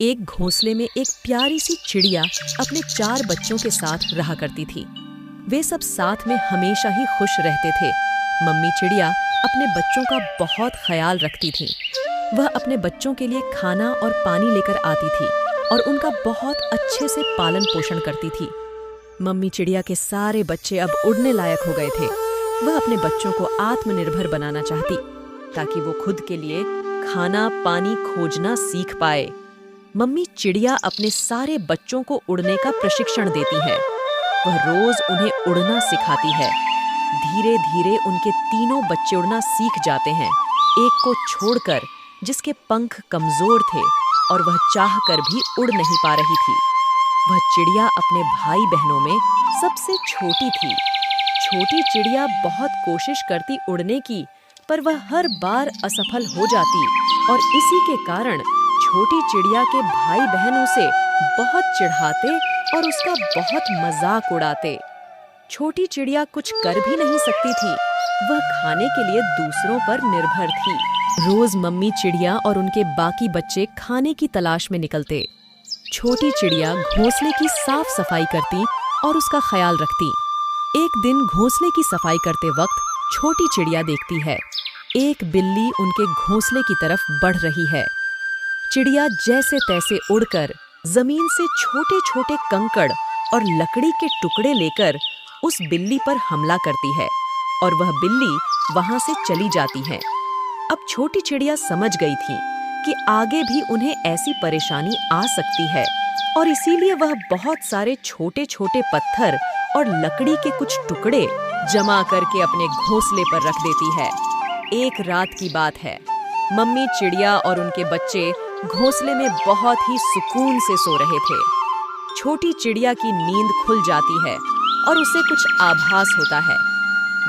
एक घोंसले में एक प्यारी सी चिड़िया अपने 4 बच्चों के साथ रहा करती थी। वे सब साथ में हमेशा ही खुश रहते थे। मम्मी चिड़िया अपने बच्चों का बहुत ख्याल रखती थी। वह अपने बच्चों के लिए खाना और पानी लेकर आती थी और उनका बहुत अच्छे से पालन पोषण करती थी। मम्मी चिड़िया के सारे बच्चे अब उड़ने लायक हो गए थे। वह अपने बच्चों को आत्मनिर्भर बनाना चाहती ताकि वो खुद के लिए खाना पानी खोजना सीख पाए। मम्मी चिड़िया अपने सारे बच्चों को उड़ने का प्रशिक्षण देती है। वह रोज उन्हें उड़ना सिखाती है। धीरे धीरे उनके तीनों बच्चे उड़ना सीख जाते हैं, एक को छोड़कर जिसके पंख कमजोर थे और वह चाहकर भी उड़ नहीं पा रही थी। वह चिड़िया अपने भाई बहनों में सबसे छोटी थी। छोटी चिड़िया बहुत कोशिश करती उड़ने की, पर वह हर बार असफल हो जाती और इसी के कारण छोटी चिड़िया के भाई बहन उसे बहुत चिढ़ाते और उसका बहुत मजाक उड़ाते। छोटी चिड़िया कुछ कर भी नहीं सकती थी। वह खाने के लिए दूसरों पर निर्भर थी। रोज मम्मी चिड़िया और उनके बाकी बच्चे खाने की तलाश में निकलते। छोटी चिड़िया घोंसले की साफ सफाई करती और उसका ख्याल रखती। एक दिन घोंसले की सफाई करते वक्त छोटी चिड़िया देखती है एक बिल्ली उनके घोंसले की तरफ बढ़ रही है। चिड़िया जैसे तैसे उड़कर जमीन से छोटे छोटे कंकड़ और लकड़ी के टुकड़े लेकर उस बिल्ली पर हमला करती है और वह बिल्ली वहां से चली जाती है। अब छोटी चिड़िया समझ गई थी कि आगे भी उन्हें ऐसी परेशानी आ सकती है और इसीलिए वह बहुत सारे छोटे छोटे पत्थर और लकड़ी के कुछ टुकड़े जमा करके अपने घोंसले पर रख देती है। एक रात की बात है। मम्मी चिड़िया और उनके बच्चे घोंसले में बहुत ही सुकून से सो रहे थे। छोटी चिड़िया की नींद खुल जाती है और उसे कुछ आभास होता है।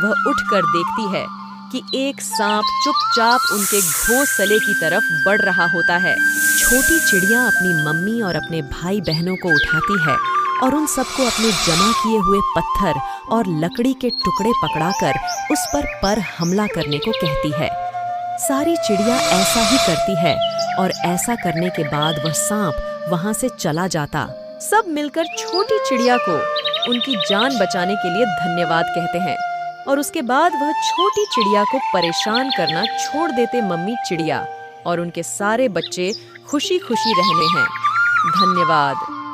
वह उठकर देखती है कि एक सांप चुपचाप उनके घोंसले की तरफ बढ़ रहा होता है। छोटी चिड़िया अपनी मम्मी और अपने भाई बहनों को उठाती है और उन सबको अपने जमा किए हुए पत्थर और लकड़ी के टुकड़े पकड़ाकर उस पर हमला करने को कहती है। सारी चिड़िया ऐसा ही करती है और ऐसा करने के बाद वह सांप वहां से चला जाता। सब मिलकर छोटी चिड़िया को उनकी जान बचाने के लिए धन्यवाद कहते हैं और उसके बाद वह छोटी चिड़िया को परेशान करना छोड़ देते। मम्मी चिड़िया और उनके सारे बच्चे खुशी खुशी रहने हैं। धन्यवाद।